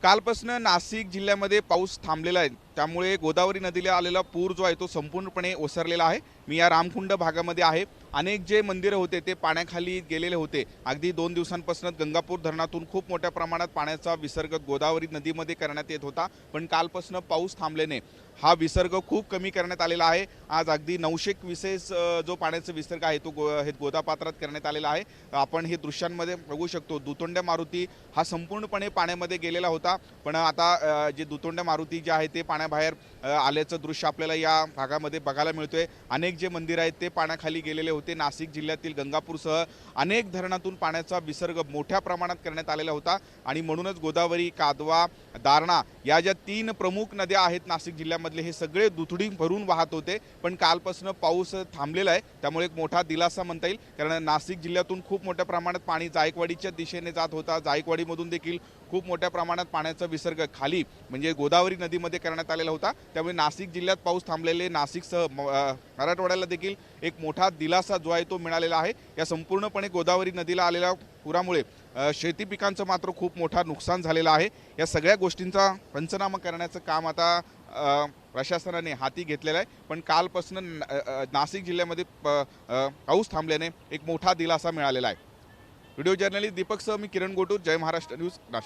कालपासून नाशिक जिल्ह्यामध्ये पाऊस थांबलेला आहे, त्यामुळे गोदावरी नदीला आलेला पूर जो आहे तो संपूर्णपणे ओसरलेला आहे। मी या रामकुंड भागामध्ये आहे। अनेक जे मंदिरं होते ते पाण्याखाली गेलेले होते। अगदी 2 दिवसांपासून गंगापूर धरणातून खूप मोठ्या प्रमाणात पाण्याचा विसर्ग गोदावरी नदीमध्ये करण्यात येत होता, पण कालपासून पाऊस थांबल्याने हा विसर्ग खूप कमी करण्यात आलेला आहे। आज अगदी 900 क्युसेस जो पाण्याचा विसर्ग आहे तो गोदापात्रात करण्यात आलेला आहे। आपण हे दृश्यांमध्ये बघू शकतो। दुतोंड्या मारुती हा संपूर्णपणे पाण्यामध्ये गेलेला होता, पण आता जे दुतोंड्या मारुती जे आहे ते पाण्याबाहेर आल्याचं दृश्य आपल्याला या भागामध्ये बघायला मिळतोय। अनेक जे मंदिर आहेत ते पाण्याखाली गेलेले होते। नाशिक जिल्ह्यातील गंगापूरसह अनेक धरणातून पाण्याचा विसर्ग मोठ्या प्रमाणात करण्यात आलेला होता आणि म्हणूनच गोदावरी, कादवा, दारणा या ज्या 3 प्रमुख नद्या आहेत नाशिक जिल्ह्यामधले हे सगळे दुथडी भरून वाहत होते। पण कालपासून पाऊस थांबलेला आहे, त्यामुळे एक मोठा दिलासा म्हणता येईल, कारण नाशिक जिल्ह्यातून खूप मोठ्या प्रमाणात पाणी जायकवाडीच्या दिशेने जात होता। जायकवाडीमधून देखील खूप मोठ्या प्रमाणात पाण्याचा विसर्ग खाली म्हणजे गोदावरी नदीमध्ये करण्यात आलेला होता। त्यामुळे नाशिक जिल्ह्यात पाऊस थांबलेले नाशिकसह मराठवाड्याला देखील एक मोठा दिलासा जो आहे तो मिळालेला आहे। या संपूर्णपणे गोदावरी नदीला आलेल्या पुरामुळे शेती पिकांचं मात्र खूप मोठा नुकसान झालेलं आहे। या सगळ्या गोष्टींचा पंचनामा करण्याचं काम आता प्रशासनाने हाती घेतलेलं आहे, पण कालपासून नाशिक जिल्ह्यामध्ये पाऊस थांबल्याने एक मोठा दिलासा मिळालेला आहे। व्हिडिओ जर्नलिस्ट दीपकसह मी किरण गोटूर, जय महाराष्ट्र न्यूज, नाशिक।